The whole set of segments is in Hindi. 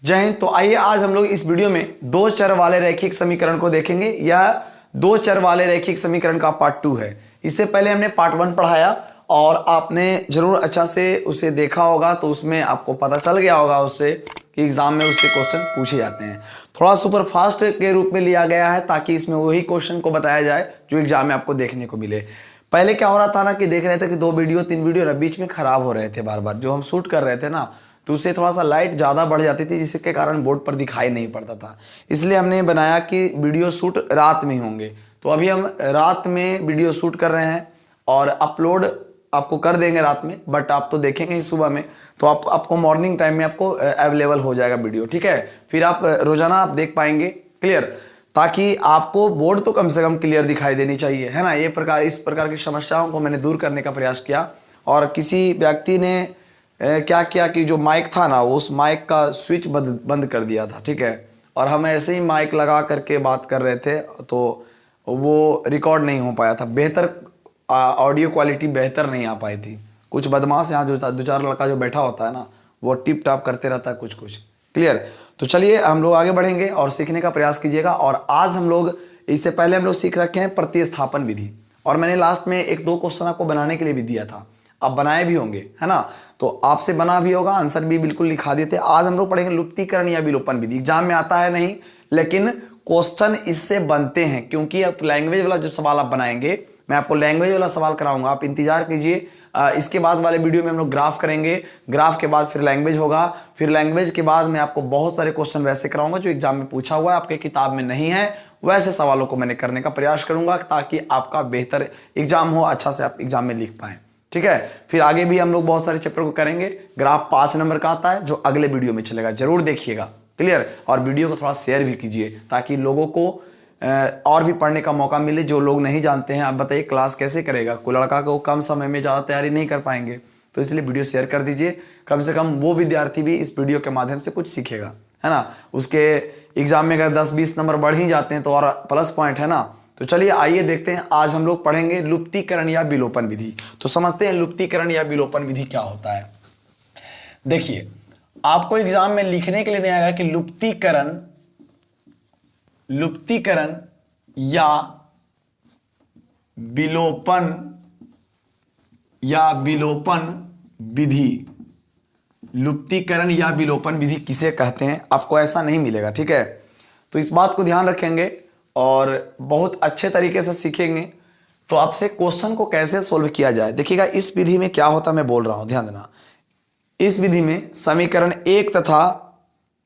जय हिंद। तो आइए आज हम लोग इस वीडियो में दो चर वाले रैखिक समीकरण को देखेंगे। यह दो चर वाले रैखिक समीकरण का पार्ट 2 है। इससे पहले हमने पार्ट 1 पढ़ाया और आपने जरूर अच्छा से उसे देखा होगा, तो उसमें आपको पता चल गया होगा उससे कि एग्जाम में उससे क्वेश्चन पूछे जाते हैं। थोड़ा सुपर फास्ट के रूप में लिया गया है ताकि इसमें वही क्वेश्चन को बताया जाए जो एग्जाम में आपको देखने को मिले। पहले क्या हो रहा था ना कि देख रहे थे कि 2 वीडियो 3 वीडियो बीच में खराब हो रहे थे, बार बार जो हम शूट कर रहे थे ना, तो उससे थोड़ा सा लाइट ज़्यादा बढ़ जाती थी जिसके कारण बोर्ड पर दिखाई नहीं पड़ता था। इसलिए हमने बनाया कि वीडियो शूट रात में होंगे। तो अभी हम रात में वीडियो शूट कर रहे हैं और अपलोड आपको कर देंगे रात में, बट आप तो देखेंगे ही सुबह में, तो आपको मॉर्निंग टाइम में आपको अवेलेबल हो जाएगा वीडियो, ठीक है। फिर आप रोजाना आप देख पाएंगे क्लियर, ताकि आपको बोर्ड तो कम से कम क्लियर दिखाई देनी चाहिए, है ना। इस प्रकार की समस्याओं को मैंने दूर करने का प्रयास किया। और किसी व्यक्ति ने क्या किया कि जो माइक था ना, उस माइक का स्विच बंद कर दिया था, ठीक है। और हम ऐसे ही माइक लगा करके बात कर रहे थे तो वो रिकॉर्ड नहीं हो पाया था, बेहतर ऑडियो क्वालिटी बेहतर नहीं आ पाई थी। कुछ बदमाश यहाँ जो 2-4 लड़का जो बैठा होता है ना, वो टिप टाप करते रहता है कुछ कुछ, क्लियर। तो चलिए हम लोग आगे बढ़ेंगे और सीखने का प्रयास कीजिएगा। और आज हम लोग, इससे पहले हम लोग सीख रखे हैं प्रतिस्थापन विधि, और मैंने लास्ट में 1-2 क्वेश्चन आपको बनाने के लिए भी दिया था, आप बनाए भी होंगे, है ना। तो आपसे बना भी होगा, आंसर भी बिल्कुल लिखा देते। आज हम लोग पढ़ेंगे लुप्तीकरण या विलोपन विधि। एग्जाम में आता है नहीं, लेकिन क्वेश्चन इससे बनते हैं, क्योंकि अब लैंग्वेज वाला जब सवाल आप बनाएंगे, मैं आपको लैंग्वेज वाला सवाल कराऊंगा, आप इंतजार कीजिए। इसके बाद वाले वीडियो में हम लोग ग्राफ करेंगे, ग्राफ के बाद फिर लैंग्वेज होगा, फिर लैंग्वेज के बाद मैं आपको बहुत सारे क्वेश्चन वैसे कराऊंगा जो एग्जाम में पूछा हुआ है, आपके किताब में नहीं है, वैसे सवालों को मैंने करने का प्रयास करूंगा ताकि आपका बेहतर एग्जाम हो, अच्छा से आप एग्जाम में लिख पाए, ठीक है। फिर आगे भी हम लोग बहुत सारे चैप्टर को करेंगे। ग्राफ 5 नंबर का आता है जो अगले वीडियो में चलेगा, जरूर देखिएगा, क्लियर। और वीडियो को थोड़ा शेयर भी कीजिए ताकि लोगों को और भी पढ़ने का मौका मिले जो लोग नहीं जानते हैं। आप बताइए क्लास कैसे करेगा, कोई लड़का को कम समय में ज़्यादा तैयारी नहीं कर पाएंगे, तो इसलिए वीडियो शेयर कर दीजिए। कम से कम वो विद्यार्थी भी इस वीडियो के माध्यम से कुछ सीखेगा, है ना। उसके एग्जाम में अगर 10-20 नंबर बढ़ ही जाते हैं तो और प्लस पॉइंट है ना। तो चलिए आइए देखते हैं, आज हम लोग पढ़ेंगे लुप्तीकरण या विलोपन विधि। तो समझते हैं लुप्तीकरण या विलोपन विधि क्या होता है। देखिए, आपको एग्जाम में लिखने के लिए नहीं आएगा कि लुप्तीकरण या विलोपन विधि, लुप्तीकरण या विलोपन विधि किसे कहते हैं, आपको ऐसा नहीं मिलेगा, ठीक है। तो इस बात को ध्यान रखेंगे और बहुत अच्छे तरीके से सीखेंगे। तो आपसे क्वेश्चन को कैसे सोल्व किया जाए, देखिएगा इस विधि में क्या होता है, मैं बोल रहा हूं, ध्यान देना। इस विधि में समीकरण 1 तथा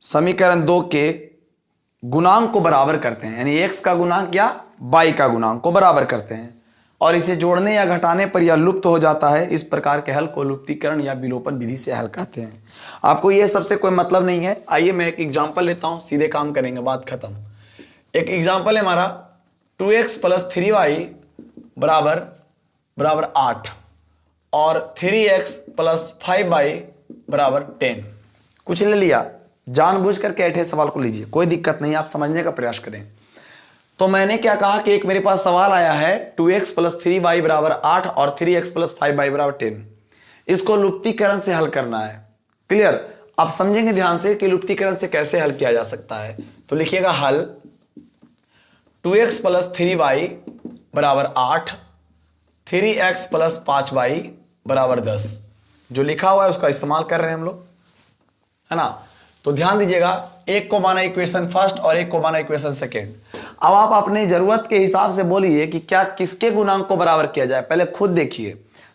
समीकरण 2 के गुणांक को बराबर करते हैं, यानी x का गुणांक या y का गुणांक को बराबर करते हैं, और इसे जोड़ने या घटाने पर यह लुप्त हो जाता है। इस प्रकार के हल को लुप्तीकरण या विलोपन विधि से हल कहते हैं। आपको यह सबसे कोई मतलब नहीं है। आइए मैं एक एग्जांपल लेता हूं, सीधे काम करेंगे, बात खत्म। एक एग्जांपल है हमारा 2x + 3y बराबर 8 और 3x + 5y बराबर 10। कुछ ले लिया, जानबूझ करके ऐठे सवाल को लीजिए, कोई दिक्कत नहीं, आप समझने का प्रयास करें। तो मैंने क्या कहा कि एक मेरे पास सवाल आया है 2x + 3y बराबर 8 और 3x + 5y बराबर 10। इसको लुप्तीकरण से हल करना है, क्लियर। आप समझेंगे ध्यान से कि लुप्तीकरण से कैसे हल किया जा सकता है। तो लिखिएगा हल 2x + 3y बराबर 8, 3x + 5y बराबर 10। जो लिखा हुआ है उसका इस्तेमाल कर रहे हैं हम लोग, है ना। तो ध्यान दीजिएगा, एक को माना इक्वेशन फर्स्ट और एक को माना इक्वेशन सेकेंड। अब आप अपनी जरूरत के हिसाब से बोलिए कि क्या किसके गुणांक को बराबर किया जाए, पहले खुद देखिए।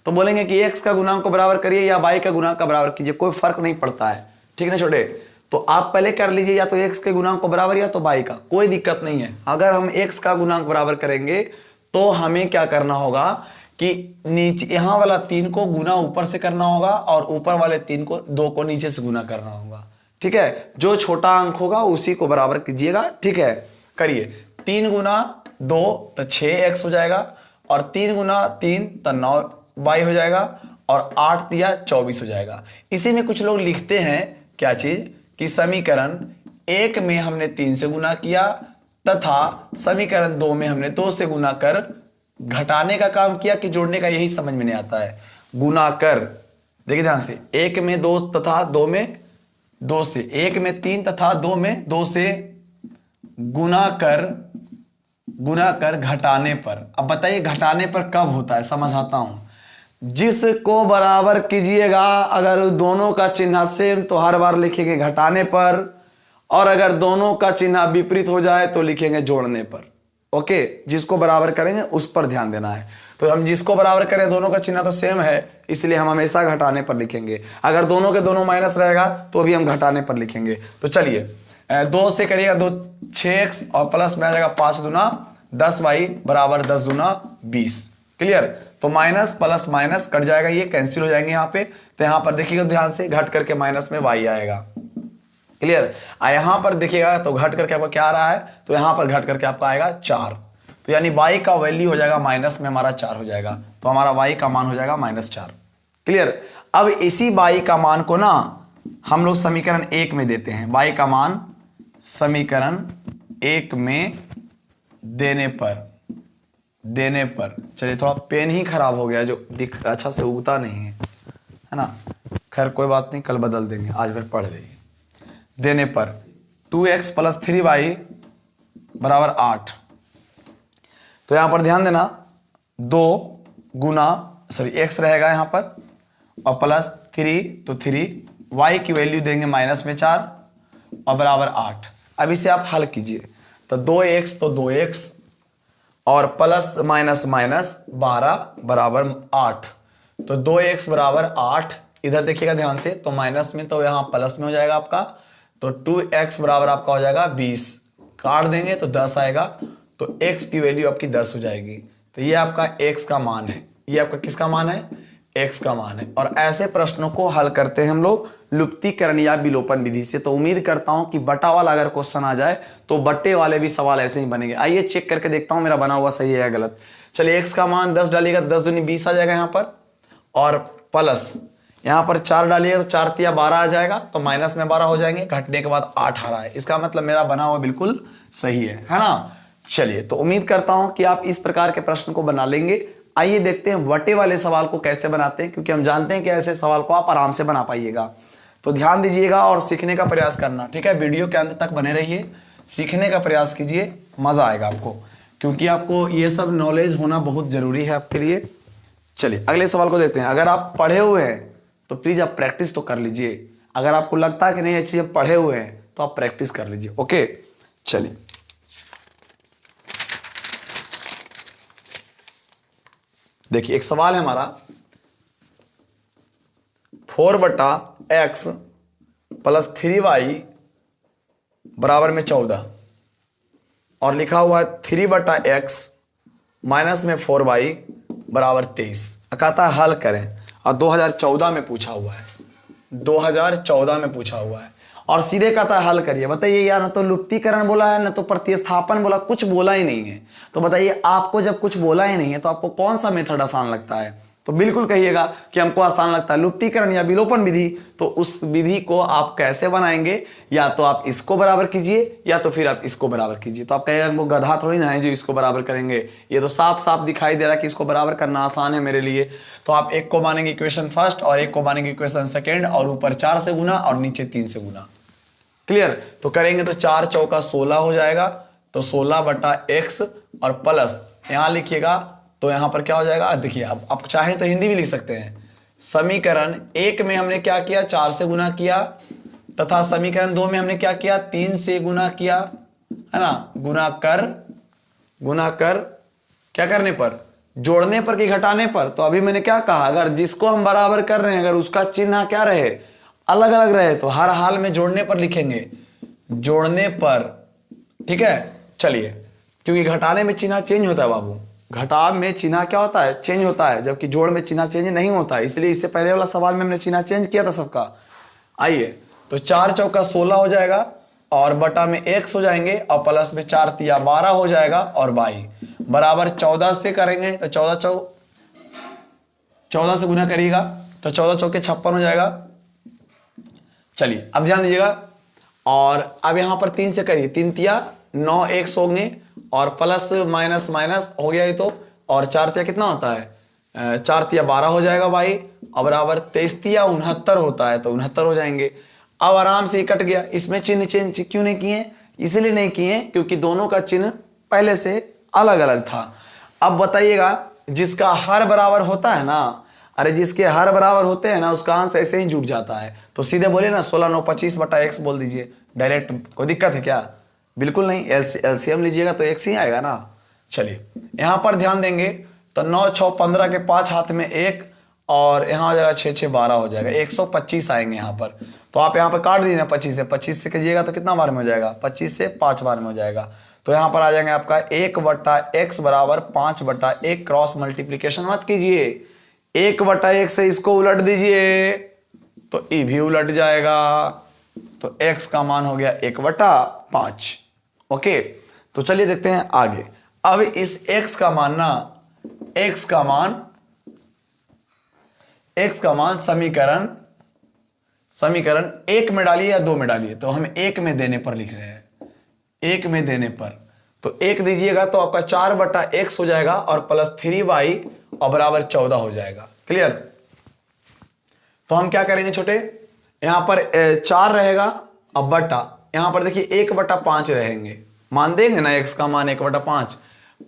तो बोलेंगे कि x का गुणांक को बराबर करिए या y का गुणांक का बराबर कीजिए, कोई फर्क नहीं पड़ता है, ठीक ना छोटे। तो आप पहले कर लीजिए या तो x के गुणांक को बराबर या तो y का, कोई दिक्कत नहीं है। अगर हम x का गुणांक बराबर करेंगे तो हमें क्या करना होगा कि नीचे यहां वाला 3 को गुना ऊपर से करना होगा और ऊपर वाले 2 को नीचे से गुना करना होगा, ठीक है। जो छोटा अंक होगा उसी को बराबर कीजिएगा, ठीक है। करिए, 3 × 2 तो 6x हो जाएगा, और 3 × 3 तो 9y हो जाएगा, और 8 दिया 24 हो जाएगा। इसी में कुछ लोग लिखते हैं क्या चीज कि समीकरण 1 में हमने 3 से गुना किया तथा समीकरण 2 में हमने 2 से गुना कर घटाने का काम किया कि जोड़ने का, यही समझ में नहीं आता है। गुना कर, देखिए ध्यान से, 1 में 2 तथा 2 में 2 से, 1 में 3 तथा 2 में 2 से गुना कर घटाने पर। अब बताइए घटाने पर कब होता है, समझाता हूं। जिसको बराबर कीजिएगा, अगर दोनों का चिन्ह सेम तो हर बार लिखेंगे घटाने पर, और अगर दोनों का चिन्ह विपरीत हो जाए तो लिखेंगे जोड़ने पर। ओके, जिसको बराबर करेंगे उस पर ध्यान देना है। तो हम जिसको बराबर करें, दोनों का चिन्ह तो सेम है, इसलिए हम हमेशा घटाने पर लिखेंगे। अगर दोनों के दोनों माइनस रहेगा तो भी हम घटाने पर लिखेंगे। तो चलिए 2 से करिएगा 2 6x और प्लस में आ जाएगा 5 दूना 10y बराबर 10 दूना 20। क्लियर। तो माइनस प्लस माइनस कट जाएगा, ये कैंसिल हो जाएंगे यहाँ पे। तो यहाँ पर देखिएगा ध्यान से, घट करके माइनस में y आएगा। क्लियर। यहां पर देखिएगा तो घट करके आपका क्या आ रहा है, तो यहां पर घट करके आपका आएगा 4। तो यानी y का वैल्यू हो जाएगा माइनस में हमारा 4 हो जाएगा। तो हमारा y का मान हो जाएगा -4। क्लियर। अब इसी y का मान को ना हम लोग समीकरण 1 में देते हैं। y का मान समीकरण 1 में देने पर चलिए, थोड़ा पेन ही खराब हो गया, जो दिख अच्छा से उगता नहीं है ना। खैर कोई बात नहीं, कल बदल देंगे, आज फिर पढ़ लीजिए। देने पर 2x + 3y बराबर 8। तो यहां पर ध्यान देना, 2 गुना x रहेगा यहां पर और प्लस 3, तो 3 y की वैल्यू देंगे -4 और बराबर 8। अब इसे आप हल कीजिए, तो 2x तो 2x और प्लस माइनस माइनस 12 बराबर 8। तो 2x बराबर 8, इधर देखिएगा ध्यान से, तो माइनस में तो यहाँ प्लस में हो जाएगा आपका। तो 2x बराबर आपका हो जाएगा 20, काट देंगे तो 10 आएगा। तो x की वैल्यू आपकी 10 हो जाएगी। तो ये आपका x का मान है, ये आपका किसका मान है, x का मान है। और ऐसे प्रश्नों को हल करते हैं हम लोग लुप्तीकरण या विलोपन विधि से। तो उम्मीद करता हूं कि बटा वाला अगर क्वेश्चन आ जाए तो बट्टे वाले भी सवाल ऐसे ही बनेंगे। आइए चेक करके देखता हूं मेरा बना हुआ सही है या गलत। चलिए x का मान 10 डालिएगा, 10 दूनी 20 आ जाएगा यहाँ पर, और प्लस यहाँ पर 4 डालिएगा तो 4 तिया 12 आ जाएगा। तो माइनस में 12 हो जाएंगे, घटने के बाद 8 आ रहा है। इसका मतलब मेरा बना हुआ बिल्कुल सही है ना। चलिए, तो उम्मीद करता हूं कि आप इस प्रकार के प्रश्न को बना लेंगे। आइए देखते हैं बटे वाले सवाल को कैसे बनाते हैं, क्योंकि हम जानते हैं कि ऐसे सवाल को आप आराम से बना पाइएगा। तो ध्यान दीजिएगा और सीखने का प्रयास करना, ठीक है। वीडियो के अंत तक बने रहिए, सीखने का प्रयास कीजिए, मजा आएगा आपको, क्योंकि आपको ये सब नॉलेज होना बहुत जरूरी है आपके लिए। चलिए अगले सवाल को देखते हैं। अगर आप पढ़े हुए हैं तो प्लीज आप प्रैक्टिस तो कर लीजिए। अगर आपको लगता है कि नहीं ये चीजें पढ़े हुए हैं तो आप प्रैक्टिस कर लीजिए। ओके, चलिए देखिए, एक सवाल है हमारा 4/x + 3y बराबर में 14, और लिखा हुआ है 3/x माइनस में 4y बराबर 23। कहता है हल करें, और 2014 में पूछा हुआ है, 2014 में पूछा हुआ है, और सीधे कहता है हल करिए। बताइए यार, ना तो लुप्तीकरण बोला है, ना तो प्रतिस्थापन बोला, कुछ बोला ही नहीं है। तो बताइए, आपको जब कुछ बोला ही नहीं है तो आपको कौन सा मेथड आसान लगता है? तो बिल्कुल कहिएगा कि हमको आसान लगता है लुप्तीकरण या विलोपन विधि। तो उस विधि को आप कैसे बनाएंगे? या तो आप इसको बराबर कीजिए या तो फिर आप इसको बराबर कीजिए। तो आप कहेगा वो गधा थोड़ी ना है जो इसको बराबर करेंगे, ये तो साफ साफ दिखाई दे रहा है कि इसको बराबर करना आसान है मेरे लिए। तो आप एक को मानेंगे इक्वेशन फर्स्ट और एक को मानेंगे इक्वेशन सेकेंड, और ऊपर 4 से गुना और नीचे 3 से गुना। क्लियर? तो करेंगे तो 4 चौका 16 हो जाएगा, तो 16/x और प्लस यहां लिखिएगा तो यहां पर क्या हो जाएगा, देखिए अब आप चाहें तो हिंदी भी लिख सकते हैं। समीकरण 1 में हमने क्या किया, 4 से गुना किया, तथा समीकरण 2 में हमने क्या किया, 3 से गुना किया, है ना। गुना कर क्या करने पर, जोड़ने पर कि घटाने पर। तो अभी मैंने क्या कहा, अगर जिसको हम बराबर कर रहे हैं अगर उसका चिन्ह क्या रहे, अलग अलग रहे, तो हर हाल में जोड़ने पर लिखेंगे, जोड़ने पर। ठीक है, चलिए, क्योंकि घटाने में चिन्ह चेंज होता है बाबू, घटाव में चिन्ह क्या होता है, चेंज होता है, जबकि जोड़ में चिन्ह चेंज नहीं होता है। इसलिए इससे पहले वाला सवाल में हमने चिन्ह चेंज किया था सबका। आइए, तो 4 चौका 16 हो जाएगा, और बटा में x हो जाएंगे, और प्लस में 4 तिया 12 हो जाएगा, और y बराबर 14 से करेंगे तो 14 से गुना करिएगा तो 14 चौके 56 हो जाएगा। चलिए अब ध्यान दीजिएगा, और अब यहां पर 3 से करिए, 3 तिया 9 x होंगे, और प्लस माइनस माइनस हो गया ये तो, और 4 तिया कितना होता है, 4 तिया 12 हो जाएगा y, और बराबर 23 तिया 69 होता है, तो 69 हो जाएंगे। अब आराम से कट गया। इसमें चिन्ह चेंज क्यों नहीं किए? इसलिए नहीं किए क्योंकि दोनों का चिन्ह पहले से अलग अलग था। अब बताइएगा, जिसका हर बराबर होता है ना, अरे जिसके हर बराबर होते हैं ना उसका अंश ऐसे ही जुट जाता है। तो सीधे बोले ना 16 9 25 बटा x बोल दीजिए डायरेक्ट। कोई दिक्कत है क्या? बिल्कुल नहीं। एलसीएम लीजिएगा तो x ही आएगा ना। चलिए यहां पर ध्यान देंगे तो 9 6 15 के 5 हाथ में 1 और यहाँ हो जाएगा 6 6 12 हो जाएगा, 125 आएंगे यहाँ पर। तो आप यहाँ पर काट दीजिए 25 से कीजिएगा तो कितना बार में हो जाएगा? 25 से 5 बार में हो जाएगा। तो यहाँ पर आ जाएंगे आपका 1 बटा x बराबर 5 बटा 1। क्रॉस मल्टीप्लीकेशन मत कीजिए, 1 बटा 1 से इसको उलट दीजिए तो ये भी उलट जाएगा। तो x का मान हो गया 1 बटा 5। ओके, तो चलिए देखते हैं आगे। अब इस x का मान ना, x का मान समीकरण 1 में डालिए या 2 में डालिए। तो हम 1 में देने पर लिख रहे हैं, 1 में देने पर। तो 1 दीजिएगा तो आपका 4 बटा x हो जाएगा और प्लस 3y और बराबर 14 हो जाएगा। क्लियर? तो हम क्या करेंगे छोटे, यहां पर 4 रहेगा। अब बटा यहां पर देखिए 1 बटा 5 रहेंगे, मान देंगे ना x का मान 1 बटा 5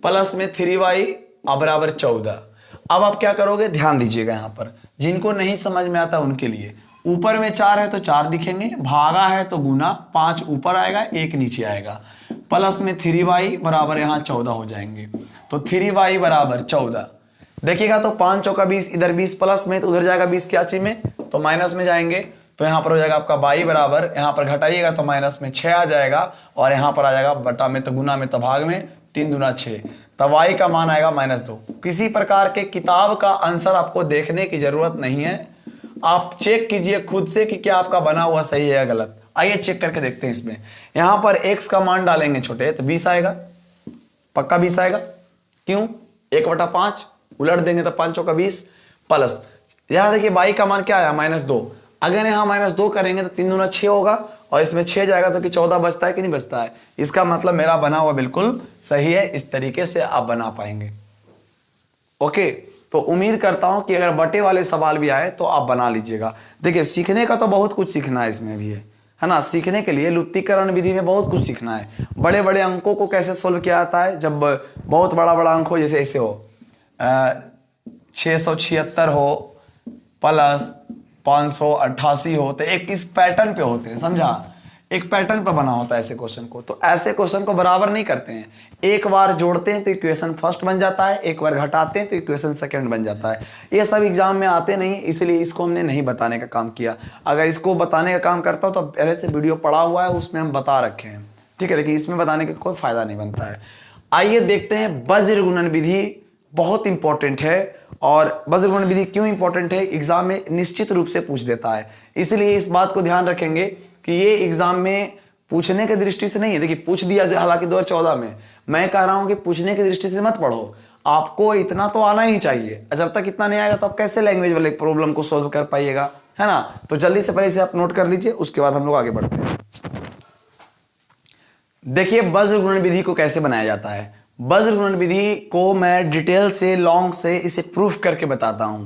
प्लस में 3y और बराबर 14। अब आप क्या करोगे, ध्यान दीजिएगा, यहां पर जिनको नहीं समझ में आता उनके लिए, ऊपर में 4 है तो 4 दिखेंगे, भागा है तो गुना, 5 ऊपर आएगा 1 नीचे आएगा, प्लस में 3y बराबर यहाँ 14 हो जाएंगे। तो 3y बराबर 14 देखिएगा तो 5 चौका 20, इधर 20 प्लस में तो उधर जाएगा 20 क्या चीज में, तो माइनस में जाएंगे। तो यहाँ पर हो जाएगा आपका y बराबर, यहाँ पर घटाइएगा तो माइनस में 6 आ जाएगा और यहाँ पर आ जाएगा बटा में तो गुना में तो भाग में, 3 दूना 6, तब y का मान आएगा -2। किसी प्रकार के किताब का आंसर आपको देखने की जरूरत नहीं है, आप चेक कीजिए खुद से कि क्या आपका बना हुआ सही है या गलत। आइए चेक करके देखते हैं। इसमें यहां पर x का मान डालेंगे छोटे तो 20 आएगा, पक्का 20 आएगा। क्यों? 1 बटा 5 उलट देंगे तो 5 चौका 20 प्लस, यहां देखिए y का मान क्या आया -2। अगर यहां -2 करेंगे तो 3 दूना 6 होगा और इसमें 6 जाएगा तो कि 14 बचता है कि नहीं बचता है। इसका मतलब मेरा बना हुआ बिल्कुल सही है। इस तरीके से आप बना पाएंगे। ओके, तो उम्मीद करता हूं कि अगर बटे वाले सवाल भी आए तो आप बना लीजिएगा। देखिए सीखने का तो बहुत कुछ सीखना है इसमें भी है ना। सीखने के लिए लुप्तीकरण विधि में बहुत कुछ सीखना है। बड़े बड़े अंकों को कैसे सोल्व किया जाता है, जब बहुत बड़ा अंक हो, जैसे ऐसे हो 676 हो प्लस 588 हो, तो एक इस पैटर्न पे होते हैं, समझा, एक पैटर्न पर बना होता है ऐसे क्वेश्चन को। तो ऐसे क्वेश्चन को बराबर नहीं करते हैं, एक बार जोड़ते हैं तो इक्वेशन फर्स्ट बन जाता है, एक बार घटाते हैं तो इक्वेशन सेकंड बन जाता है। ये सब एग्जाम में आते नहीं, इसलिए इसको हमने नहीं बताने का काम किया। अगर इसको बताने का काम करता हो तो पहले से वीडियो पड़ा हुआ है, उसमें हम बता रखे हैं, ठीक है, लेकिन इसमें बताने का कोई फायदा नहीं बनता है। आइए देखते हैं वज्र गुणन विधि बहुत इंपॉर्टेंट है। और वज्र गुणन विधि क्यों इंपॉर्टेंट है, एग्जाम में निश्चित रूप से पूछ देता है, इसलिए इस बात को ध्यान रखेंगे कि ये एग्जाम में पूछने की दृष्टि से नहीं है। देखिए पूछ दिया हालांकि 2014 में, मैं कह रहा हूं कि पूछने की दृष्टि से मत पढ़ो, आपको इतना तो आना ही चाहिए। जब तक इतना नहीं आएगा तो आप कैसे लैंग्वेज वाले प्रॉब्लम को सोल्व कर पाइएगा, है ना। तो जल्दी से पहले इसे आप नोट कर लीजिए, उसके बाद हम लोग आगे बढ़ते हैं। देखिए वज्र गुणन विधि को कैसे बनाया जाता है। वज्र गुणन विधि को मैं डिटेल से लॉन्ग से इसे प्रूफ करके बताता हूं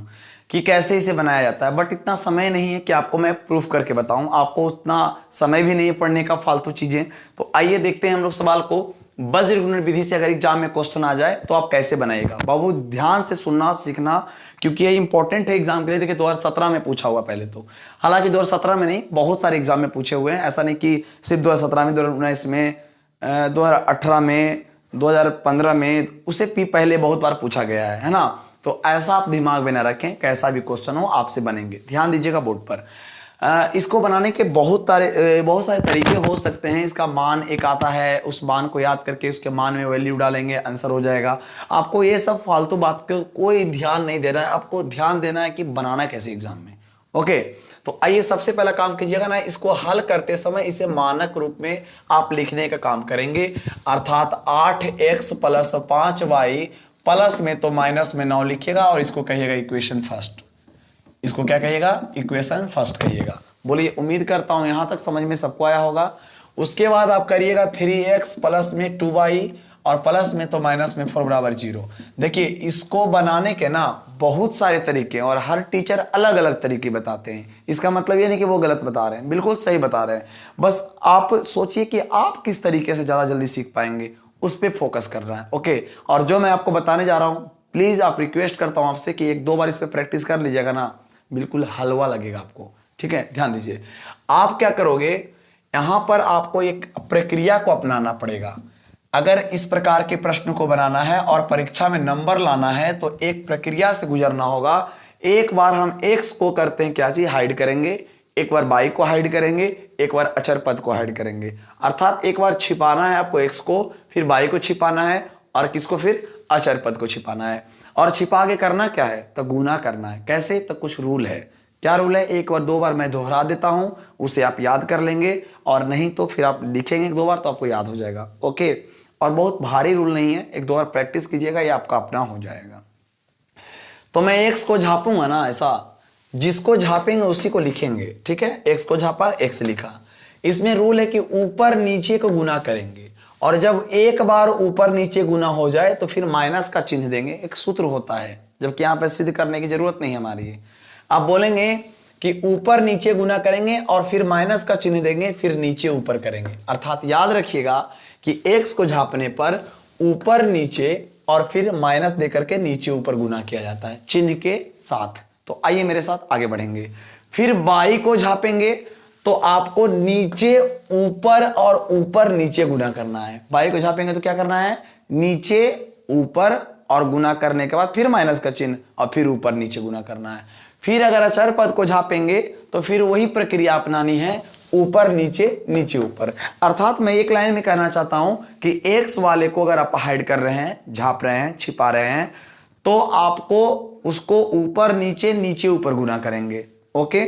कि कैसे इसे बनाया जाता है, बट इतना समय नहीं है कि आपको मैं प्रूफ करके बताऊं, आपको उतना समय भी नहीं है पढ़ने का फालतू चीजें। तो आइए देखते हैं हम लोग सवाल को। वज्र गुणन विधि से अगर एग्जाम में क्वेश्चन आ जाए तो आप कैसे बनाइएगा। बाबू ध्यान से सुनना सीखना, क्योंकि ये इंपॉर्टेंट है एग्जाम के लिए। देखिए 2017 में पूछा हुआ पहले तो, हालांकि 2017 में नहीं, बहुत सारे एग्जाम में पूछे हुए हैं, ऐसा नहीं कि सिर्फ 2017 में, 2019 में, 2018 में, 2015 में, उसे भी पहले बहुत बार पूछा गया है ना। तो ऐसा आप दिमाग में ना रखें, कैसा भी क्वेश्चन हो आपसे बनेंगे। ध्यान दीजिएगा बोर्ड पर। इसको बनाने के बहुत सारे तरीके हो सकते हैं। इसका मान एक आता है, उस मान को याद करके उसके मान में वैल्यू डालेंगे, आंसर हो जाएगा। आपको ये सब फालतू बात को कोई ध्यान नहीं देना है, आपको ध्यान देना है कि बनाना कैसे एग्जाम में। ओके, तो आइए सबसे पहला काम कीजिएगा ना, इसको हल करते समय इसे मानक रूप में आप लिखने का काम करेंगे। अर्थात 8x प्लस 5y प्लस में तो माइनस में 9 लिखिएगा और इसको कहिएगा इक्वेशन फर्स्ट। इसको क्या कहिएगा, इक्वेशन फर्स्ट कहिएगा। बोलिए, उम्मीद करता हूं यहां तक समझ में सबको आया होगा। उसके बाद आप करिएगा 3x प्लस में 2y और प्लस में तो माइनस में 4 बराबर 0। देखिए इसको बनाने के ना बहुत सारे तरीके हैं और हर टीचर अलग अलग तरीके बताते हैं। इसका मतलब ये नहीं कि वो गलत बता रहे हैं, बिल्कुल सही बता रहे हैं। बस आप सोचिए कि आप किस तरीके से ज़्यादा जल्दी सीख पाएंगे, उस पर फोकस कर रहा है। ओके, और जो मैं आपको बताने जा रहा हूँ, प्लीज़ आप रिक्वेस्ट करता हूँ आपसे कि 1-2 बार इस पर प्रैक्टिस कर लीजिएगा ना, बिल्कुल हलवा लगेगा आपको। ठीक है, ध्यान दीजिए। आप क्या करोगे, यहां पर आपको एक प्रक्रिया को अपनाना पड़ेगा। अगर इस प्रकार के प्रश्न को बनाना है और परीक्षा में नंबर लाना है तो एक प्रक्रिया से गुजरना होगा। एक बार हम एक्स को करते हैं क्या चीज, हाइड करेंगे, एक बार वाई को हाइड करेंगे, एक बार अचर पद को हाइड करेंगे। अर्थात एक बार छिपाना है आपको एक्स को, फिर वाई को छिपाना है और किसको, फिर अचर पद को छिपाना है। और छिपा के करना क्या है, तो गुना करना है। कैसे, तो कुछ रूल है। क्या रूल है, 1-2 बार मैं दोहरा देता हूं, उसे आप याद कर लेंगे, और नहीं तो फिर आप लिखेंगे 1-2 बार तो आपको याद हो जाएगा। ओके, और बहुत भारी रूल नहीं है, 1-2 बार प्रैक्टिस कीजिएगा, ये आपका अपना हो जाएगा। तो मैं एक्स को झापूंगा ना, ऐसा जिसको झापेंगे उसी को लिखेंगे। ठीक है, एक्स को झापा, एक्स लिखा। इसमें रूल है कि ऊपर नीचे को गुना करेंगे, और जब एक बार ऊपर नीचे गुना हो जाए तो फिर माइनस का चिन्ह देंगे। एक सूत्र होता है, जबकि यहां पर सिद्ध करने की जरूरत नहीं है हमारी। आप बोलेंगे कि ऊपर नीचे गुना करेंगे और फिर माइनस का चिन्ह देंगे, फिर नीचे ऊपर करेंगे। अर्थात याद रखिएगा कि एक्स को झापने पर ऊपर नीचे और फिर माइनस देकर के नीचे ऊपर गुना किया जाता है चिन्ह के साथ। तो आइए मेरे साथ आगे बढ़ेंगे। फिर बाई को झापेंगे तो आपको नीचे ऊपर और ऊपर नीचे गुना करना है। बाई को झापेंगे तो क्या करना है, नीचे ऊपर और गुना करने के बाद फिर माइनस का चिन्ह और फिर ऊपर नीचे गुना करना है। फिर अगर अचर पद को झापेंगे तो फिर वही प्रक्रिया अपनानी है, ऊपर नीचे नीचे ऊपर। अर्थात मैं एक लाइन में कहना चाहता हूं कि एक्स वाले को अगर आप हाइड कर रहे हैं, झाप रहे हैं, छिपा रहे हैं, तो आपको उसको ऊपर नीचे नीचे ऊपर गुना करेंगे। ओके,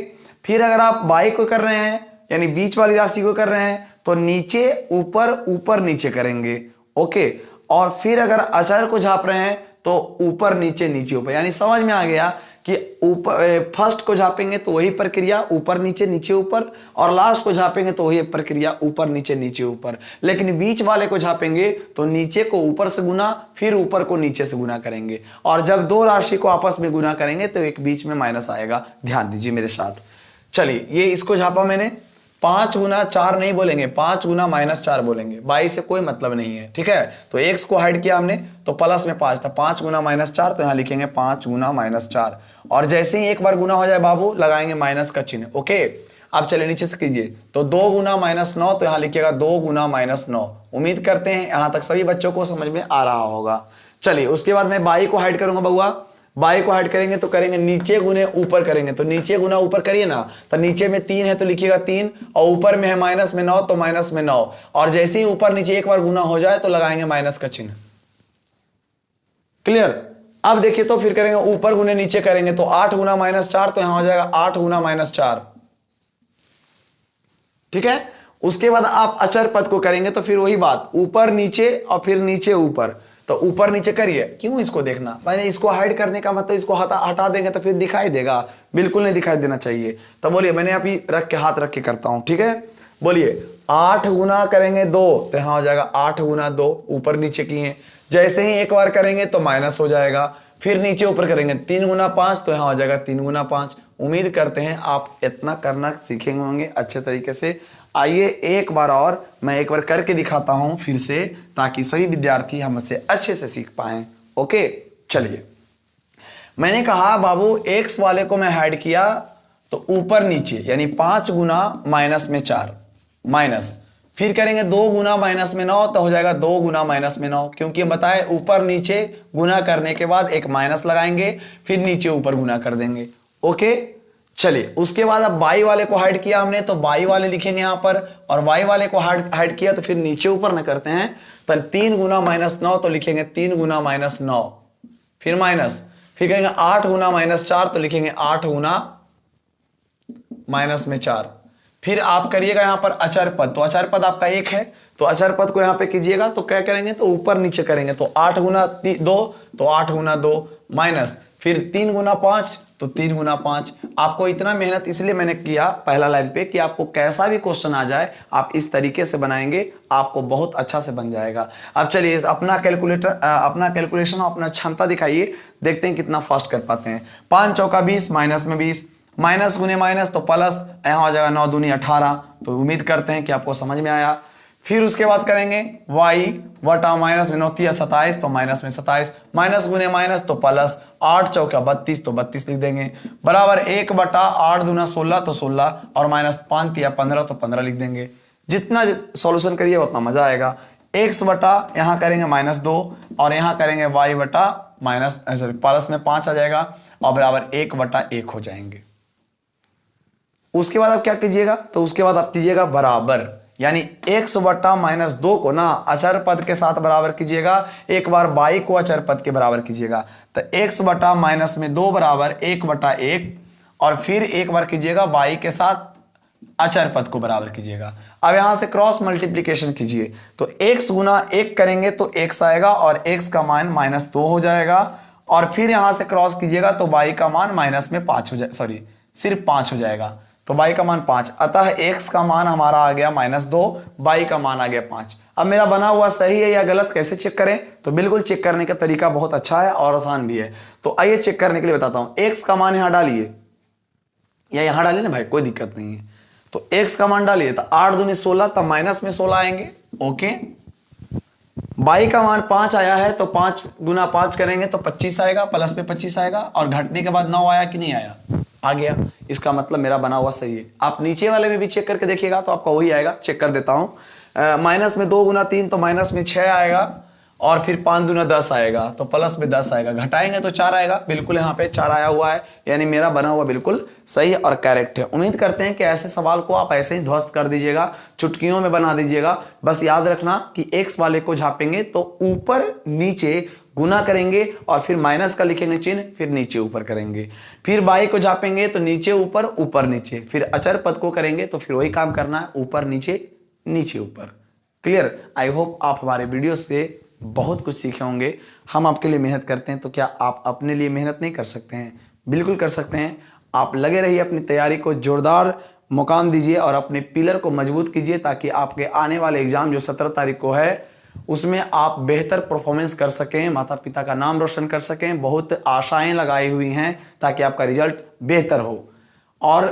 फिर अगर आप बाई को कर रहे हैं यानी बीच वाली राशि को कर रहे हैं तो नीचे ऊपर ऊपर नीचे करेंगे। ओके, और फिर अगर अचर को झाप रहे हैं तो ऊपर नीचे नीचे ऊपर। यानी समझ में आ गया कि ऊपर फर्स्ट को झापेंगे तो वही प्रक्रिया ऊपर नीचे नीचे ऊपर, और लास्ट को झापेंगे तो वही प्रक्रिया ऊपर नीचे नीचे ऊपर। लेकिन बीच वाले को झापेंगे तो नीचे को ऊपर से गुना, फिर ऊपर को नीचे से गुना करेंगे, और जब दो राशि को आपस में गुना करेंगे तो एक बीच में माइनस आएगा। ध्यान दीजिए मेरे साथ। चलिए, ये इसको झापा मैंने, 5 गुना 4 नहीं बोलेंगे, 5 गुना -4 बोलेंगे। बाई से कोई मतलब नहीं है। ठीक है, तो एक्स को हाइड किया हमने तो प्लस में 5 था, 5 गुना -4, तो यहां लिखेंगे 5 गुना -4। और जैसे ही एक बार गुना हो जाए बाबू, लगाएंगे माइनस का चिन्ह। ओके, अब चले नीचे से कीजिए, तो 2 गुना -9, तो यहां लिखिएगा 2 गुना -9। उम्मीद करते हैं यहां तक सभी बच्चों को समझ में आ रहा होगा। चलिए, उसके बाद मैं बाई को हाइड करूंगा बउआ। बाई को हाइड करेंगे तो करेंगे नीचे गुने ऊपर करेंगे, तो नीचे गुना ऊपर करिए ना, तो नीचे में 3 है तो लिखिएगा 3, और ऊपर में है माइनस में 9 तो माइनस में 9। और जैसे ही ऊपर नीचे एक बार गुना हो जाए तो लगाएंगे माइनस का चिन्ह। क्लियर? अब देखिए, तो फिर करेंगे ऊपर गुने नीचे करेंगे तो 8 गुना -4, तो यहां हो जाएगा 8 गुना -4। ठीक है, उसके बाद आप अचर पद को करेंगे तो फिर वही बात, ऊपर नीचे और फिर नीचे ऊपर। तो ऊपर नीचे करिए, क्यों इसको देखना, मैंने इसको हाइड करने का मतलब इसको हटा देंगे तो फिर दिखाई देगा, बिल्कुल नहीं दिखाई देना चाहिए। तो बोलिए, मैंने अभी रख के हाथ रख के करता हूं। ठीक है, बोलिए 8 गुना करेंगे 2, तो यहां हो जाएगा 8 गुना 2, ऊपर नीचे किए। जैसे ही एक बार करेंगे तो माइनस हो जाएगा, फिर नीचे ऊपर करेंगे 3 गुना 5, तो यहां हो जाएगा 3 गुना 5। उम्मीद करते हैं आप इतना करना सीखेंगे होंगे अच्छे तरीके से। आइए एक बार और मैं एक बार करके दिखाता हूं फिर से, ताकि सभी विद्यार्थी हमसे अच्छे से सीख पाएं। ओके, चलिए, मैंने कहा बाबू एक्स वाले को मैं हाइड किया तो ऊपर नीचे यानी 5 गुना -4 माइनस, फिर करेंगे 2 गुना -9, तो हो जाएगा 2 गुना -9, क्योंकि हम बताए ऊपर नीचे गुना करने के बाद एक माइनस लगाएंगे, फिर नीचे ऊपर गुना कर देंगे। ओके, चलिए, उसके बाद अब बाई वाले को हाइड किया हमने तो बाई वाले लिखेंगे यहां पर, और वाई वाले को हाइड किया तो फिर नीचे ऊपर न करते हैं, तो 3 गुना -9, तो लिखेंगे 3 गुना -9, फिर माइनस, फिर कहेंगे 8 गुना -4, तो लिखेंगे 8 गुना -4। फिर आप करिएगा यहां पर अचर पद, तो अचर पद आपका 1 है, तो अचर पद को यहां पे कीजिएगा तो क्या करेंगे, तो ऊपर नीचे करेंगे, तो 8 गुना 2, तो 8 गुना 2 माइनस, फिर 3 गुना 5 तो 3 गुना 5। आपको इतना मेहनत इसलिए मैंने किया पहला लाइन पे कि आपको कैसा भी क्वेश्चन आ जाए आप इस तरीके से बनाएंगे, आपको बहुत अच्छा से बन जाएगा। अब चलिए अपना कैलकुलेशन और अपना क्षमता दिखाइए, देखते हैं कितना फास्ट कर पाते हैं। 5 चौका 20, माइनस में 20, माइनस गुने माइनस तो प्लस, यहाँ हो जाएगा 9 दूनी 18। तो उम्मीद करते हैं कि आपको समझ में आया। फिर उसके बाद करेंगे y वटा माइनस में 9 तिया 27 तो माइनस में 27, माइनस गुने माइनस तो प्लस, 8 चौका 32 तो 32 लिख देंगे, बराबर 1 बटा 8 दूना 16 तो 16 और माइनस 5 तिया 15 तो 15 लिख देंगे। जितना सॉल्यूशन करिए उतना मजा आएगा। x बटा यहाँ करेंगे -2 और यहाँ करेंगे y बटा माइनस सॉरी प्लस में 5 आ जाएगा और बराबर 1 बटा 1 हो जाएंगे। उसके बाद आप क्या कीजिएगा, तो उसके बाद आप कीजिएगा बराबर, यानी x बटा -2 को ना अचर पद के साथ बराबर कीजिएगा, एक बार y को अचर पद के बराबर कीजिएगा। तो x बटा -2 बराबर 1 बटा 1 और फिर एक बार कीजिएगा y के साथ अचर पद को बराबर कीजिएगा। अब यहां से क्रॉस मल्टीप्लीकेशन कीजिए, तो x गुना 1 करेंगे तो x आएगा और x का मान -2 हो जाएगा और फिर यहां से क्रॉस कीजिएगा तो y का मान माइनस में 5 हो जाए, सॉरी सिर्फ 5 हो जाएगा, तो y का मान 5, अतः x का मान हमारा आ गया -2, y का मान आ गया 5। अब मेरा बना हुआ सही है या गलत कैसे चेक करें, तो बिल्कुल चेक करने का तरीका बहुत अच्छा है और आसान भी है। तो आइए चेक करने के लिए बताता हूं। x का मान यहां डालिए या यहां डालिए ना भाई, कोई दिक्कत नहीं है। तो x का मान डालिए तो 8 दूनी 16 तब माइनस में 16 आएंगे, ओके। y का मान 5 आया है तो 5 गुना 5 करेंगे तो 25 आएगा, प्लस में 25 आएगा और घटने के बाद 9 आया कि नहीं आया, आ गया। इसका मतलब मेरा बना हुआ सही है। आप नीचे वाले में भी चेक करके देखिएगा तो आपका वही आएगा। चेक कर देता हूं, माइनस में 2 गुना 3 तो माइनस में 6 आएगा और फिर 5 दूना 10 आएगा तो प्लस में 10 आएगा, घटाएंगे तो 4 आएगा। बिल्कुल यहाँ पे 4 आया हुआ है, यानी मेरा बना हुआ बिल्कुल सही और करेक्ट है। उम्मीद करते हैं कि ऐसे सवाल को आप ऐसे ही ध्वस्त कर दीजिएगा, चुटकियों में बना दीजिएगा। बस याद रखना कि x वाले को झापेंगे तो ऊपर नीचे गुना करेंगे और फिर माइनस का लिखेंगे चिन्ह, फिर नीचे ऊपर करेंगे। फिर y को झापेंगे तो नीचे ऊपर ऊपर नीचे, फिर अचर पद को करेंगे तो फिर वही काम करना है, ऊपर नीचे नीचे ऊपर। क्लियर? आई होप आप हमारे वीडियो से बहुत कुछ सीखे होंगे। हम आपके लिए मेहनत करते हैं तो क्या आप अपने लिए मेहनत नहीं कर सकते हैं? बिल्कुल कर सकते हैं। आप लगे रहिए, अपनी तैयारी को जोरदार मुकाम दीजिए और अपने पिलर को मजबूत कीजिए ताकि आपके आने वाले एग्जाम जो 17 तारीख को है उसमें आप बेहतर परफॉर्मेंस कर सकें, माता पिता का नाम रोशन कर सकें। बहुत आशाएं लगाई हुई हैं ताकि आपका रिजल्ट बेहतर हो और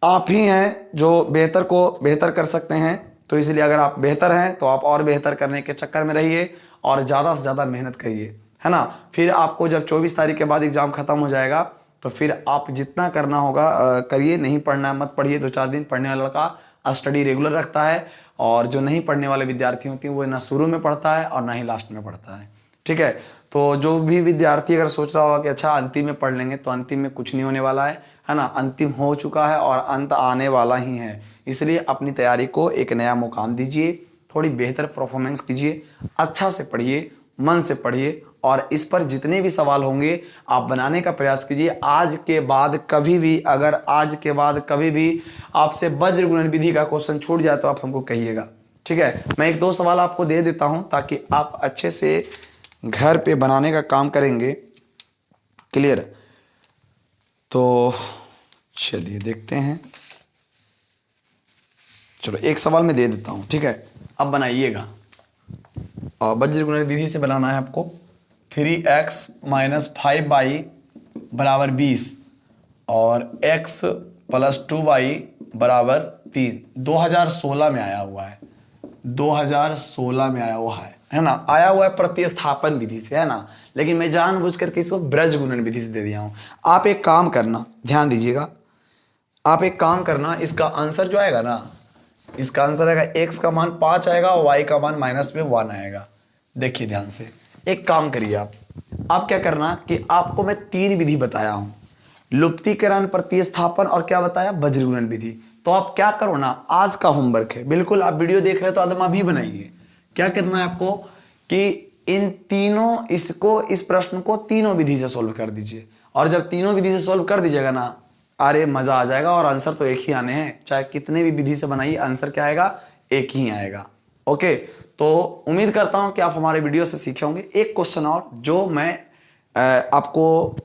आप ही हैं जो बेहतर को बेहतर कर सकते हैं। तो इसलिए अगर आप बेहतर हैं तो आप और बेहतर करने के चक्कर में रहिए और ज़्यादा से ज़्यादा मेहनत करिए, है ना। फिर आपको जब 24 तारीख के बाद एग्ज़ाम ख़त्म हो जाएगा तो फिर आप जितना करना होगा करिए। नहीं पढ़ना मत पढ़िए, 2-4 दिन पढ़ने वाला लड़का स्टडी रेगुलर रखता है और जो नहीं पढ़ने वाले विद्यार्थी होती हैं वो ना शुरू में पढ़ता है और ना ही लास्ट में पढ़ता है, ठीक है। तो जो भी विद्यार्थी अगर सोच रहा होगा कि अच्छा अंतिम में पढ़ लेंगे, तो अंतिम में कुछ नहीं होने वाला है ना। अंतिम हो चुका है और अंत आने वाला ही है। इसलिए अपनी तैयारी को एक नया मुकाम दीजिए, थोड़ी बेहतर परफॉर्मेंस कीजिए, अच्छा से पढ़िए, मन से पढ़िए और इस पर जितने भी सवाल होंगे आप बनाने का प्रयास कीजिए। आज के बाद कभी भी, अगर आज के बाद कभी भी आपसे वज्र गुणन विधि का क्वेश्चन छूट जाए तो आप हमको कहिएगा, ठीक है। मैं 1-2 सवाल आपको दे देता हूं ताकि आप अच्छे से घर पे बनाने का काम करेंगे। क्लियर? तो चलिए देखते हैं। चलो एक सवाल मैं दे देता हूं, ठीक है। अब बनाइएगा और वज्र गुणन विधि से बनाना है आपको। 3x - 5y बराबर 20 और x + 2y बराबर 3। 2016 में आया हुआ है, 2016 में आया हुआ है ना। आया हुआ है प्रतिस्थापन विधि से, है ना, लेकिन मैं जानबूझ करके इसको ब्रज गुणन विधि से दे दिया हूं। आप एक काम करना, ध्यान दीजिएगा, आप एक काम करना, इसका आंसर जो आएगा ना, इसका आंसर आएगा x का मान 5 आएगा और y का मान -1 आएगा। देखिए ध्यान से, एक काम करिए आप क्या करना कि आपको मैं 3 विधि बताया हूं, लुप्तीकरण, प्रतिस्थापन और क्या बताया, वज्र गुणन विधि। तो आप क्या करो ना, आज का होमवर्क है, बिल्कुल आप वीडियो देख रहे हो तो आदम अभी बनाइए। क्या करना है आपको कि इन तीनों इस प्रश्न को तीनों विधि से सोल्व कर दीजिए और जब तीनों विधि से सोल्व कर दीजिएगा ना, अरे मजा आ जाएगा और आंसर तो एक ही आने हैं। चाहे कितने भी विधि से बनाइए, आंसर क्या आएगा, एक ही आएगा। ओके, तो उम्मीद करता हूं कि आप हमारे वीडियो से सीखे होंगे। एक क्वेश्चन और जो मैं आपको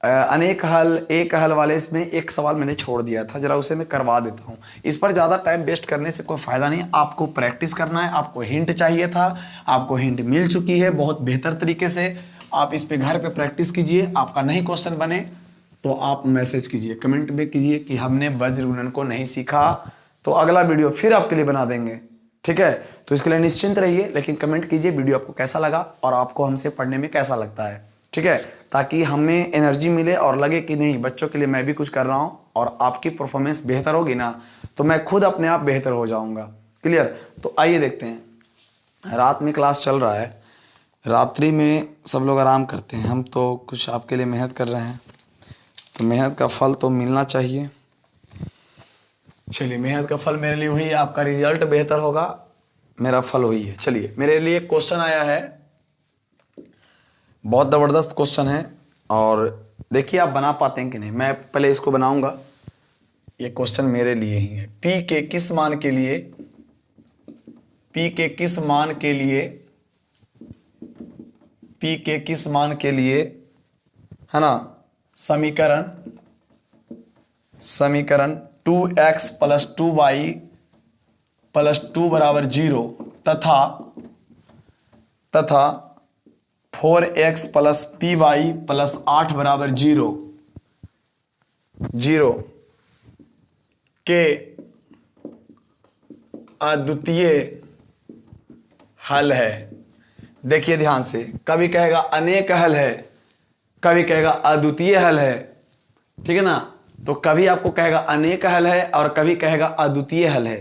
अनेक हल, एक हल वाले इसमें एक सवाल मैंने छोड़ दिया था, जरा उसे मैं करवा देता हूँ। इस पर ज़्यादा टाइम वेस्ट करने से कोई फ़ायदा नहीं, आपको प्रैक्टिस करना है। आपको हिंट चाहिए था, आपको हिंट मिल चुकी है बहुत बेहतर तरीके से। आप इस पे घर पे प्रैक्टिस कीजिए। आपका नहीं क्वेश्चन बने तो आप मैसेज कीजिए, कमेंट में कीजिए कि हमने वज्र गुणन को नहीं सीखा, तो अगला वीडियो फिर आपके लिए बना देंगे। ठीक है, तो इसके लिए निश्चिंत रहिए, लेकिन कमेंट कीजिए वीडियो आपको कैसा लगा और आपको हमसे पढ़ने में कैसा लगता है। ठीक है, ताकि हमें एनर्जी मिले और लगे कि नहीं, बच्चों के लिए मैं भी कुछ कर रहा हूँ, और आपकी परफॉर्मेंस बेहतर होगी ना तो मैं खुद अपने आप बेहतर हो जाऊंगा। क्लियर? तो आइए देखते हैं। रात में क्लास चल रहा है, रात्रि में सब लोग आराम करते हैं, हम तो कुछ आपके लिए मेहनत कर रहे हैं, तो मेहनत का फल तो मिलना चाहिए। चलिए, मेहनत का फल मेरे लिए वही है, आपका रिजल्ट बेहतर होगा, मेरा फल वही है। चलिए, मेरे लिए क्वेश्चन आया है, बहुत ज़बरदस्त क्वेश्चन है, और देखिए आप बना पाते हैं कि नहीं। मैं पहले इसको बनाऊंगा। ये क्वेश्चन मेरे लिए ही है। पी के किस मान के लिए, पी के किस मान के लिए, पी के किस मान के लिए, है ना, समीकरण 2x + 2y + 2 = 0 तथा 4x + py + 8 = 0 के अद्वितीय हल है। देखिए ध्यान से, कभी कहेगा अनेक हल है, कभी कहेगा अद्वितीय हल है। ठीक है ना, तो कभी आपको कहेगा अनेक हल है और कभी कहेगा अद्वितीय हल है।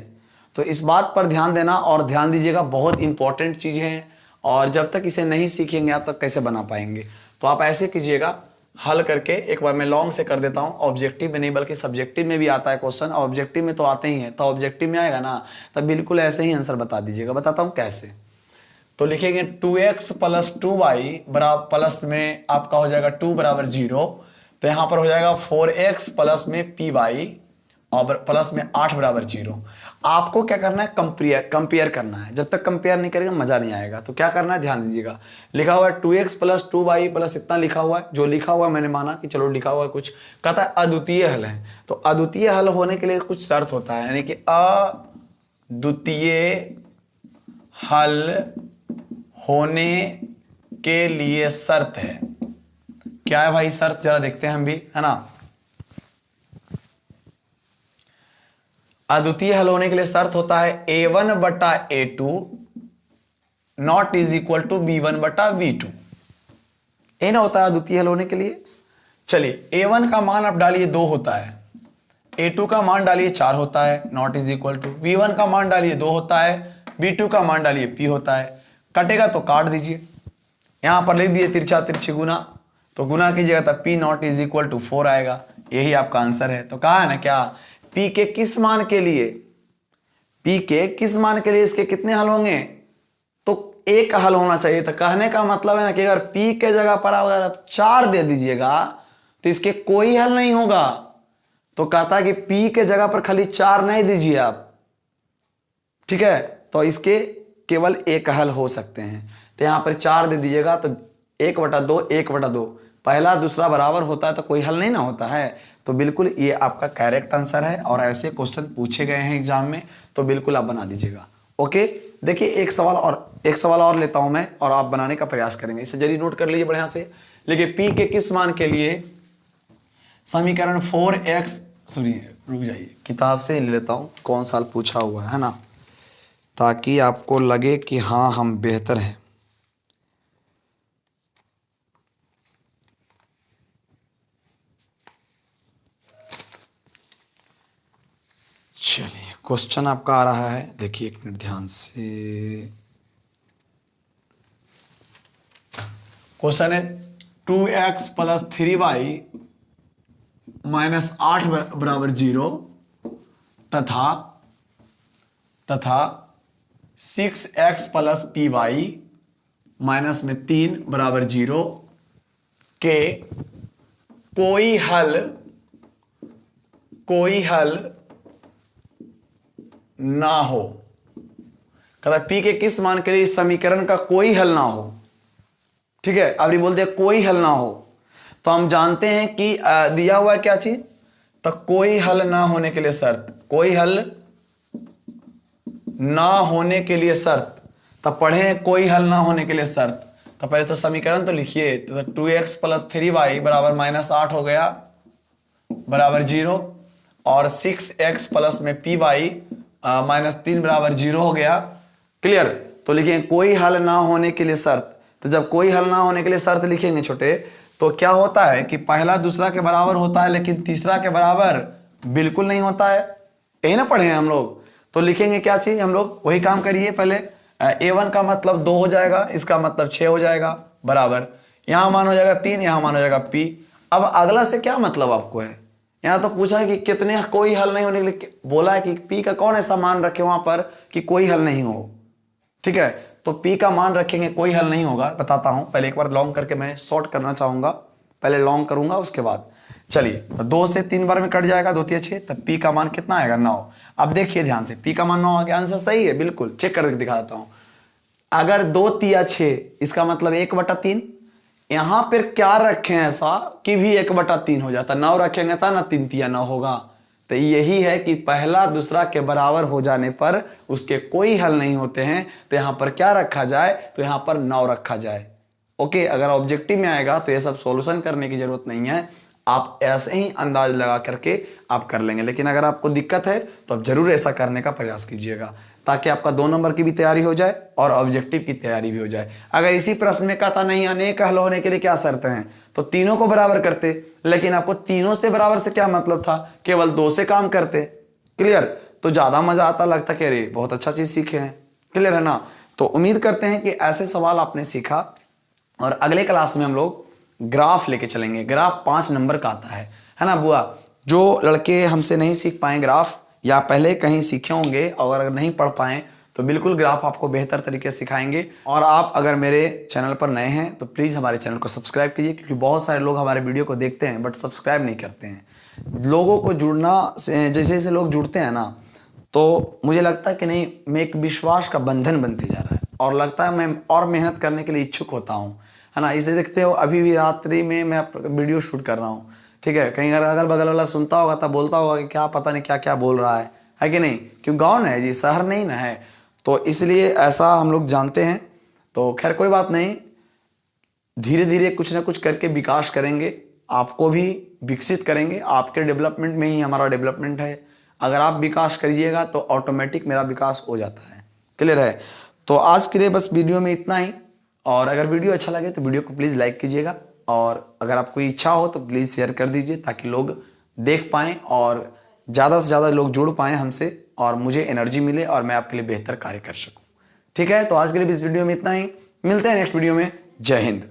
तो इस बात पर ध्यान देना और ध्यान दीजिएगा, बहुत इंपॉर्टेंट चीज़ है, और जब तक इसे नहीं सीखेंगे आप तक कैसे बना पाएंगे। तो आप ऐसे कीजिएगा, हल करके एक बार मैं लॉन्ग से कर देता हूं। ऑब्जेक्टिव में नहीं बल्कि सब्जेक्टिव में भी आता है क्वेश्चन, ऑब्जेक्टिव में तो आते ही हैं, तो ऑब्जेक्टिव में आएगा ना, तब बिल्कुल ऐसे ही आंसर बता दीजिएगा। बताता हूं कैसे। तो लिखेंगे 2x + 2y बराबर, प्लस में आपका हो जाएगा 2 = 0, तो यहां पर हो जाएगा 4x प्लस में py और प्लस में 8 = 0। आपको क्या करना है, कंपेयर करना है। जब तक कंपेयर नहीं करेंगे मजा नहीं आएगा। तो क्या करना है, ध्यान दीजिएगा। लिखा हुआ है 2x + 2y प्लस इतना लिखा हुआ है, जो लिखा हुआ मैंने माना कि चलो लिखा हुआ है कुछ, कहता है अद्वितीय हल है। तो अद्वितीय हल होने के लिए कुछ शर्त होता है, यानी कि अद्वितीय हल होने के लिए शर्त है। क्या है भाई शर्त, जरा देखते हैं हम भी, है ना। अद्वितीय हल होने के लिए शर्त होता है a1/a2 not is equal to b1/b2। ये ना होता है अद्वितीय हल होने के लिए। चलिए, a1 का मान आप डालिए 2 होता है, a2 का मान डालिए 4 होता है, not is equal to b1 का मान डालिए 2 होता है, b2 का मान डालिए p होता है। कटेगा तो काट दीजिए। यहां पर लिख दिए तिरछा तिरछी गुना, तो गुना कीजिएगा तब p naught is equal to 4 आएगा। यही आपका आंसर है। तो कहा है ना क्या, p के किस मान के लिए, p के किस मान के लिए इसके कितने हल होंगे, तो एक हल होना चाहिए। तो कहने का मतलब है ना कि अगर p के जगह पर अगर आप 4 दे दीजिएगा तो इसके कोई हल नहीं होगा। तो कहता है कि p के जगह पर खाली 4 नहीं दीजिए आप, ठीक है, तो इसके केवल एक हल हो सकते हैं। तो यहां पर 4 दे दीजिएगा तो 1/2 1/2, पहला दूसरा बराबर होता है तो कोई हल नहीं ना होता है। तो बिल्कुल ये आपका करेक्ट आंसर है, और ऐसे क्वेश्चन पूछे गए हैं एग्जाम में, तो बिल्कुल आप बना दीजिएगा। ओके, देखिए एक सवाल और लेता हूं मैं, और आप बनाने का प्रयास करेंगे। इसे जरूर नोट कर लीजिए बढ़िया से। देखिए p के किस मान के लिए समीकरण 4x, सुनिए रुक जाइए, किताब से ले लेता हूं कौन साल पूछा हुआ है ना, ताकि आपको लगे कि हाँ हम बेहतर हैं। चलिए, क्वेश्चन आपका आ रहा है, देखिए एक मिनट ध्यान से। क्वेश्चन है 2x + 3y - 8 = 0 तथा 6x + py -3 = 0 के कोई हल ना हो। कहता p के किस मान के लिए इस समीकरण का कोई हल ना हो। ठीक है, अब ये बोलते हैं कोई हल ना हो, तो हम जानते हैं कि दिया हुआ है क्या चीज, तो कोई हल ना होने के लिए शर्त, कोई हल ना होने के लिए शर्त। तब पढ़े कोई हल ना होने के लिए शर्त। तो पहले तो समीकरण तो लिखिए, तो 2x + 3y बराबर -8 हो गया बराबर 0, और 6x प्लस में py -3 बराबर 0 हो गया। क्लियर। तो लिखिए कोई हल ना होने के लिए शर्त। तो जब कोई हल ना होने के लिए शर्त लिखेंगे छोटे, तो क्या होता है कि पहला दूसरा के बराबर होता है लेकिन तीसरा के बराबर बिल्कुल नहीं होता है। यही ना पढ़े हैं हम लोग। तो लिखेंगे क्या चीज, हम लोग वही काम करिए। पहले a1 का मतलब 2 हो जाएगा, इसका मतलब 6 हो जाएगा बराबर, यहां मान हो जाएगा 3, यहां मान हो जाएगा p। अब अगला से क्या मतलब आपको है, यहां तो पूछा है कि कितने कोई हल नहीं होने के लिए, बोला है कि p का कौन ऐसा मान रखे वहां पर कि कोई हल नहीं हो। ठीक है, तो p का मान रखेंगे, कोई हल नहीं होगा। बताता हूं, पहले एक बार लॉन्ग करके मैं शॉर्ट करना चाहूंगा, पहले लॉन्ग करूंगा उसके बाद। चलिए, तो 2 से 3 बार में कट जाएगा, 2 3 6, तब p का मान कितना आएगा 9। अब देखिए ध्यान से, p का मान 9 आ गया, आंसर सही है बिल्कुल, चेक करके दिखा देता हूं। अगर 2 तिया 6, इसका मतलब 1/3। यहां पर क्या रखें ऐसा कि भी 1/3 हो जाता, 9 रखेंगे था ना, 3 तिया 9 होगा। तो यही है कि पहला दूसरा के बराबर हो जाने पर उसके कोई हल नहीं होते हैं, तो यहां पर क्या रखा जाए, तो यहां पर 9 रखा जाए। ओके, अगर ऑब्जेक्टिव में आएगा तो ये सब सॉल्यूशन करने की जरूरत नहीं है, आप ऐसे ही अंदाज लगा करके आप कर लेंगे। लेकिन अगर आपको दिक्कत है तो आप जरूर ऐसा करने का प्रयास कीजिएगा, ताकि आपका 2 नंबर की भी तैयारी हो जाए और ऑब्जेक्टिव की तैयारी भी हो जाए। अगर इसी प्रश्न में कहता नहीं अनेक हल होने के लिए क्या शर्तें हैं, तो तीनों को बराबर करते, लेकिन आपको तीनों से बराबर से क्या मतलब था, केवल 2 से काम करते। क्लियर। तो ज्यादा मजा आता, लगता कि अरे बहुत अच्छा चीज सीखे हैं। क्लियर है ना। तो उम्मीद करते हैं कि ऐसे सवाल आपने सीखा, और अगले क्लास में हम लोग ग्राफ लेके चलेंगे। ग्राफ 5 नंबर का आता है ना बुआ। जो लड़के हमसे नहीं सीख पाए ग्राफ, या पहले कहीं सीखे होंगे और अगर नहीं पढ़ पाए, तो बिल्कुल ग्राफ आपको बेहतर तरीके से सिखाएंगे। और आप अगर मेरे चैनल पर नए हैं तो प्लीज़ हमारे चैनल को सब्सक्राइब कीजिए, क्योंकि बहुत सारे लोग हमारे वीडियो को देखते हैं बट सब्सक्राइब नहीं करते हैं। लोगों को जुड़ना, जैसे जैसे लोग जुड़ते हैं ना, तो मुझे लगता है कि नहीं, मैं एक विश्वास का बंधन बनते जा रहा है, और लगता है मैं और मेहनत करने के लिए इच्छुक होता हूँ, है ना। इसे देखते हो, अभी भी रात्रि में मैं वीडियो शूट कर रहा हूँ। ठीक है, कहीं अगर अगल बगल वाला सुनता होगा तब बोलता होगा कि क्या पता नहीं क्या क्या बोल रहा है कि नहीं। क्यों, गाँव ना है जी, शहर नहीं ना है, तो इसलिए ऐसा हम लोग जानते हैं। तो खैर कोई बात नहीं, धीरे धीरे कुछ ना कुछ करके विकास करेंगे, आपको भी विकसित करेंगे। आपके डेवलपमेंट में ही हमारा डेवलपमेंट है। अगर आप विकास करिएगा तो ऑटोमेटिक मेरा विकास हो जाता है। क्लियर है। तो आज के लिए बस वीडियो में इतना ही, और अगर वीडियो अच्छा लगे तो वीडियो को प्लीज़ लाइक कीजिएगा, और अगर आपको इच्छा हो तो प्लीज़ शेयर कर दीजिए, ताकि लोग देख पाएँ और ज़्यादा से ज़्यादा लोग जुड़ पाएँ हमसे, और मुझे एनर्जी मिले और मैं आपके लिए बेहतर कार्य कर सकूँ। ठीक है, तो आज के लिए इस वीडियो में इतना ही, मिलते हैं नेक्स्ट वीडियो में। जय हिंद।